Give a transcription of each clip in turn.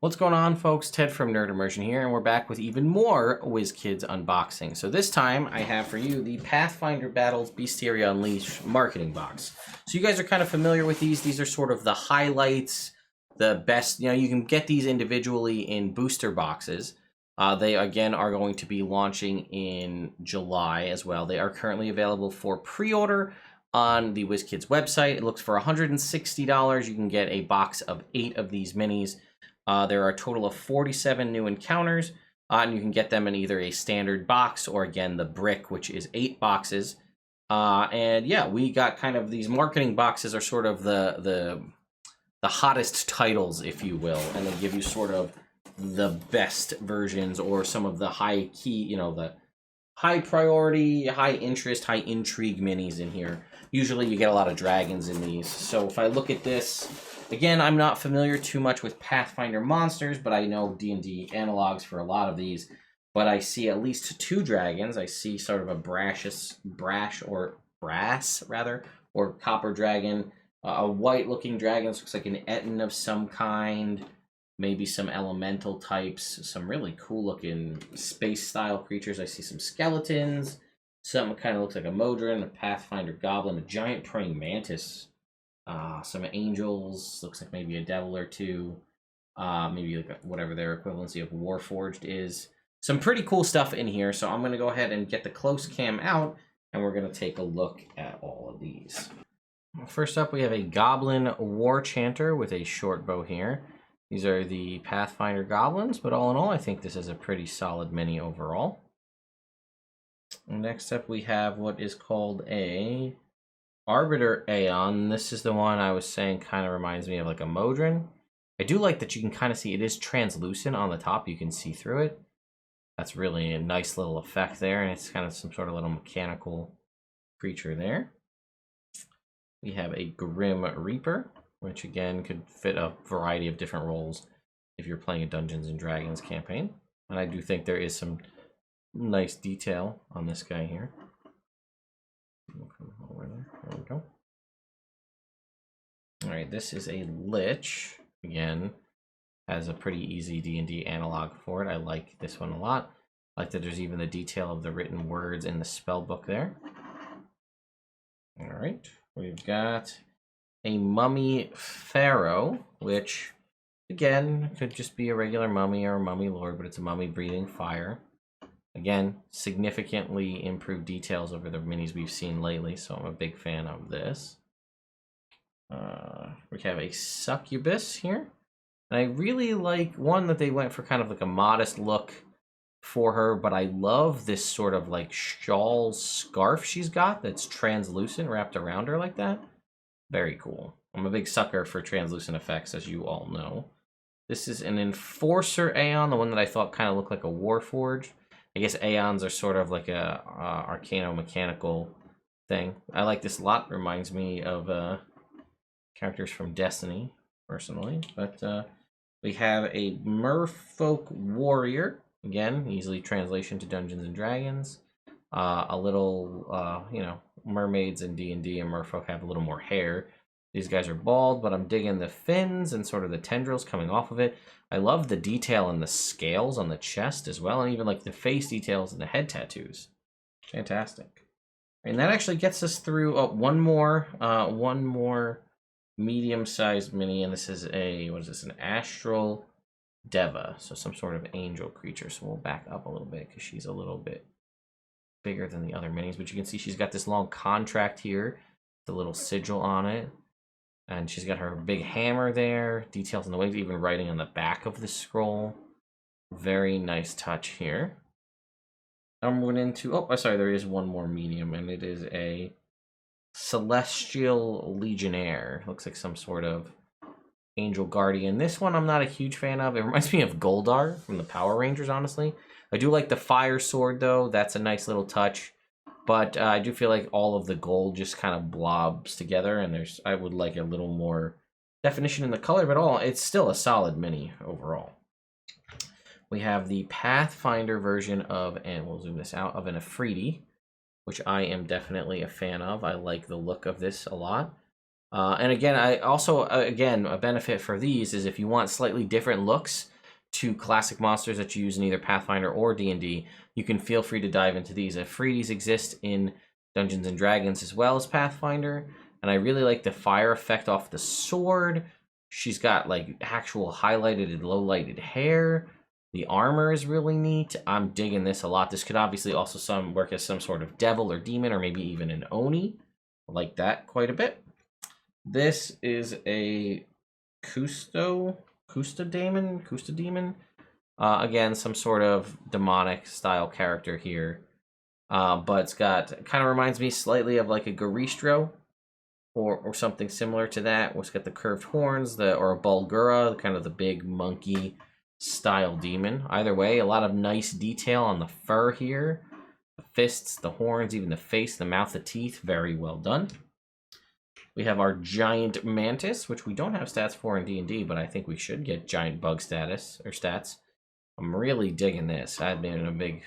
What's going on, folks? Ted from Nerd Immersion here, and we're back with even more WizKids unboxing. So this time, I have for you the Pathfinder Battles Bestiary Unleashed marketing box. So you guys are kind of familiar with these. These are sort of the highlights, the best. You know, you can get these individually in booster boxes. They, again, are going to be launching in July as well. They are currently available for pre-order on the WizKids website. It looks for $160. You can get a box of 8 of these minis. There are a total of 47 new encounters, and you can get them in either a standard box or, again, the brick, which is 8 boxes. And yeah, we got kind of these marketing boxes are sort of the hottest titles, if you will, and they give you sort of the best versions or some of the high key, you know, the high priority, high interest, high intrigue minis in here. Usually you get a lot of dragons in these. So if I look at this, again, I'm not familiar too much with Pathfinder monsters, but I know D&D analogs for a lot of these. But I see at least 2 dragons. I see sort of a brass or copper dragon. A white-looking dragon. This looks like an Eton of some kind. Maybe some elemental types. Some really cool-looking space-style creatures. I see some skeletons. Something kind of looks like a Modron, a Pathfinder Goblin, a giant praying Mantis. Some angels, looks like maybe a devil or 2, maybe like whatever their equivalency of Warforged is. Some pretty cool stuff in here, so I'm going to go ahead and get the close cam out, and we're going to take a look at all of these. First up, we have a Goblin War Chanter with a short bow here. These are the Pathfinder Goblins, but all in all, I think this is a pretty solid mini overall. Next up, we have what is called a Arbiter Aeon. This is the one I was saying kind of reminds me of like a Modron. I do like that you can kind of see it is translucent on the top. You can see through it. That's really a nice little effect there, and it's kind of some sort of little mechanical creature there. We have a Grim Reaper, which again could fit a variety of different roles if you're playing a Dungeons and Dragons campaign. And I do think there is some nice detail on this guy here. There we go. Alright, this is a Lich. Again, has a pretty easy D&D analog for it. I like this one a lot. I like that there's even the detail of the written words in the spell book there. Alright, we've got a Mummy Pharaoh, which, again, could just be a regular mummy or a mummy lord, but it's a mummy breathing fire. Again, significantly improved details over the minis we've seen lately, so I'm a big fan of this. We have a Succubus here. And I really like one that they went for kind of like a modest look for her, but I love this sort of like shawl scarf she's got that's translucent wrapped around her like that. Very cool. I'm a big sucker for translucent effects, as you all know. This is an Enforcer Aeon, the one that I thought kind of looked like a Warforged. I guess Aeons are sort of like a arcano-mechanical thing. I like this a lot. Reminds me of characters from Destiny, personally. But we have a Merfolk Warrior. Again, easily translation to Dungeons and Dragons. A little, you know, mermaids in D&D and Merfolk have a little more hair. These guys are bald, but I'm digging the fins and sort of the tendrils coming off of it. I love the detail and the scales on the chest as well, and even like the face details and the head tattoos. Fantastic. And that actually gets us through one more medium-sized mini, and this is a, what is this, an Astral Deva, so some sort of angel creature. So we'll back up a little bit because she's a little bit bigger than the other minis, but you can see she's got this long contract here, the little sigil on it. And she's got her big hammer there, details in the wings, even writing on the back of the scroll. Very nice touch here. I'm going into, oh, sorry, there is one more medium, and it is a Celestial Legionnaire. Looks like some sort of angel guardian. This one I'm not a huge fan of. It reminds me of Goldar from the Power Rangers, honestly. I do like the fire sword, though. That's a nice little touch. But I do feel like all of the gold just kind of blobs together, and I would like a little more definition in the color, but it's still a solid mini overall. We have the Pathfinder version of, and we'll zoom this out, of an Afridi, which I am definitely a fan of. I like the look of this a lot. And again, I also, again, a benefit for these is if you want slightly different looks, two classic monsters that you use in either Pathfinder or D&D, you can feel free to dive into these. Freedies exist in Dungeons and Dragons as well as Pathfinder, and I really like the fire effect off the sword. She's got like actual highlighted and low lighted hair. The armor is really neat. I'm digging this a lot. This could obviously also work as some sort of devil or demon, or maybe even an Oni. I like that quite a bit. This is a Custa Demon. Again, some sort of demonic style character here. But it's got, kind of reminds me slightly of like a Garistro or something similar to that. It's got the curved horns, or a Bulgura, kind of the big monkey style demon. Either way, a lot of nice detail on the fur here. The fists, the horns, even the face, the mouth, the teeth, very well done. We have our giant mantis, which we don't have stats for in D&D, but I think we should get giant bug stats. I'm really digging this. I've been a big,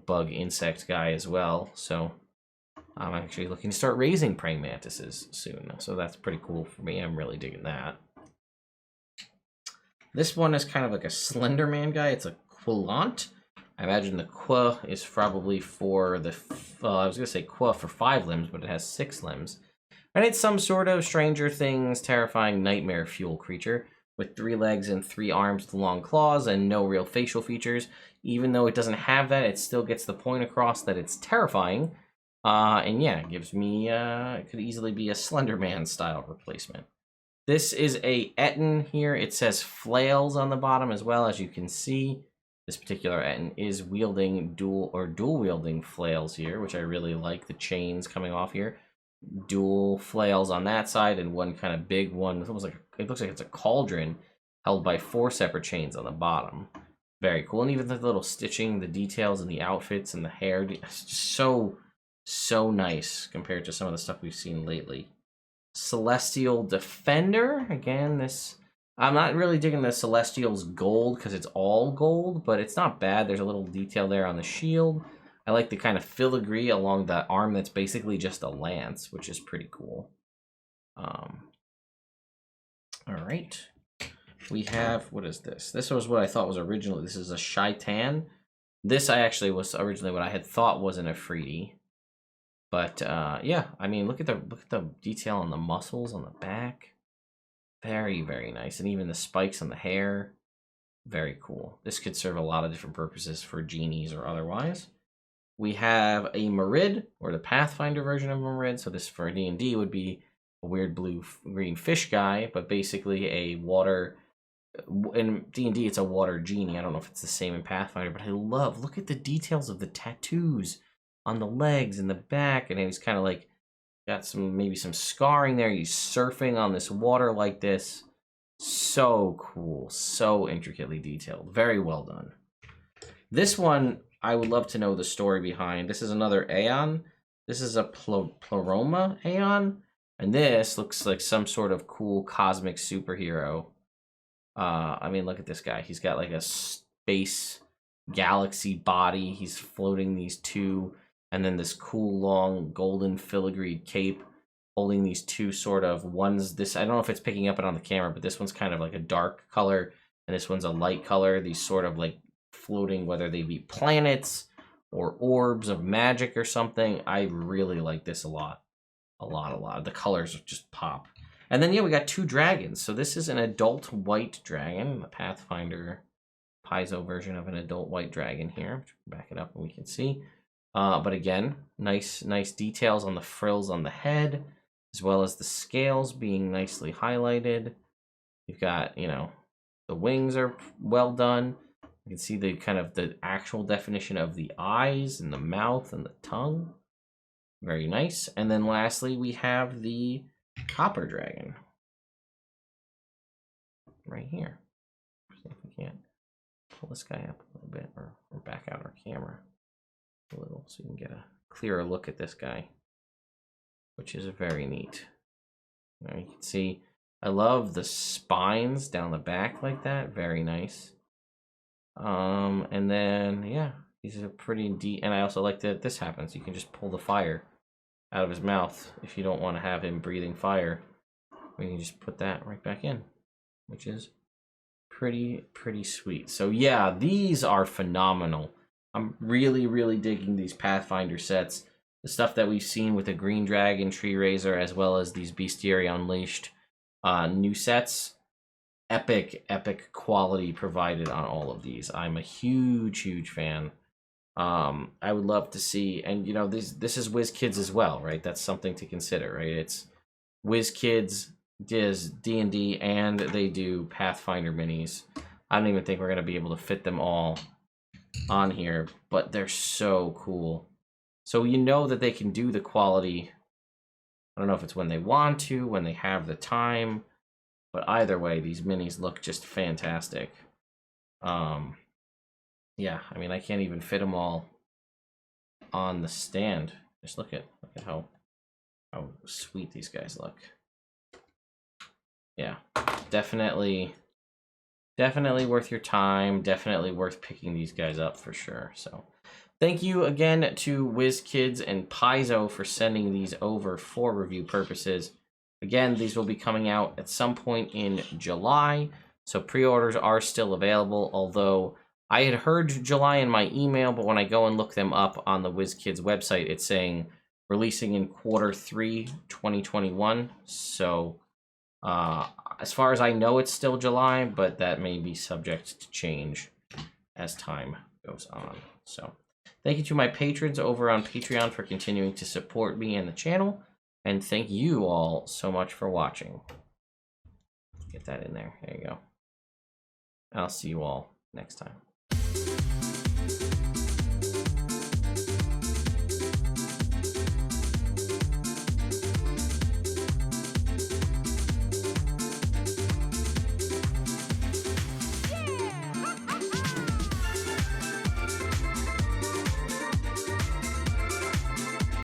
bug insect guy as well, so I'm actually looking to start raising praying mantises soon. So that's pretty cool for me. I'm really digging that. This one is kind of like a Slender Man guy. It's a Quillant. I imagine the Qua is probably for the, I was going to say Qua for 5 limbs, but it has 6 limbs. And it's some sort of Stranger Things terrifying nightmare fuel creature with 3 legs and 3 arms with long claws and no real facial features. Even though it doesn't have that, it still gets the point across that it's terrifying. And yeah, it gives me, it could easily be a Slender Man style replacement. This is a Etten here. It says flails on the bottom as well, as you can see. This particular Etten is wielding dual wielding flails here, which I really like. The chains coming off here. Dual flails on that side and one kind of big one. It looks like it's a cauldron held by 4 separate chains on the bottom. Very cool. And even the little stitching, the details and the outfits and the hair, it's just so nice compared to some of the stuff we've seen lately. Celestial Defender. Again, I'm not really digging the Celestial's gold because it's all gold, but it's not bad. There's a little detail there on the shield. I like the kind of filigree along the arm that's basically just a lance, which is pretty cool. All right. We have, what is this? This was what I thought was originally. This is a Shaitan. This actually was originally what I had thought was an Afridi. But yeah, I mean, look at the detail on the muscles on the back. Very, very nice. And even the spikes on the hair. Very cool. This could serve a lot of different purposes for genies or otherwise. We have a Marid, or the Pathfinder version of Marid. So this for D&D would be a weird blue-green fish guy, but basically a water... In D&D, it's a water genie. I don't know if it's the same in Pathfinder, but look at the details of the tattoos on the legs and the back, and he's kind of like got maybe some scarring there. He's surfing on this water like this. So cool, so intricately detailed. Very well done. This one, I would love to know the story behind. This is another Aeon. This is a Pleroma Aeon, and this looks like some sort of cool cosmic superhero. I mean, look at this guy. He's got like a space galaxy body. He's floating these 2, and then this cool long golden filigreed cape holding these 2 sort of ones. I don't know if it's picking up it on the camera, but this one's kind of like a dark color, and this one's a light color. These sort of like floating, whether they be planets or orbs of magic or something. I really like this a lot. A lot. The colors just pop. And then, yeah, we got 2 dragons. So this is an adult white dragon, the Pathfinder Paizo version of an adult white dragon here. Back it up and we can see. But again, nice details on the frills on the head, as well as the scales being nicely highlighted. You've got, the wings are well done. You can see the actual definition of the eyes and the mouth and the tongue. Very nice. And then lastly, we have the Copper Dragon right here. See if we can't pull this guy up a little bit, or back out our camera a little so you can get a clearer look at this guy, which is very neat. Now you can see, I love the spines down the back like that. Very nice. And then, yeah, these are pretty deep. And I also like that this happens. You can just pull the fire out of his mouth if you don't want to have him breathing fire. We can just put that right back in, which is Pretty sweet. So yeah, these are phenomenal. I'm really digging these Pathfinder sets. The stuff that we've seen with the Green Dragon, Tree Raiser, as well as these Bestiary Unleashed new sets. Epic quality provided on all of these. I'm a huge fan. I would love to see, and you know, this is WizKids as well, right? That's something to consider, right? It's WizKids does D&D and they do Pathfinder minis. I don't even think we're gonna be able to fit them all on here, but they're so cool. So you know that they can do the quality. I don't know if it's when they want to, when they have the time, but either way, these minis look just fantastic. Yeah, I mean, I can't even fit them all on the stand. Just look at how sweet these guys look. Yeah, definitely worth your time. Definitely worth picking these guys up for sure. So, thank you again to WizKids and Paizo for sending these over for review purposes. Again, these will be coming out at some point in July, so pre-orders are still available, although I had heard July in my email, but when I go and look them up on the WizKids website, it's saying releasing in Q3 2021. So as far as I know, it's still July, but that may be subject to change as time goes on. So thank you to my patrons over on Patreon for continuing to support me and the channel. And thank you all so much for watching. Get that in there. There you go. I'll see you all next time.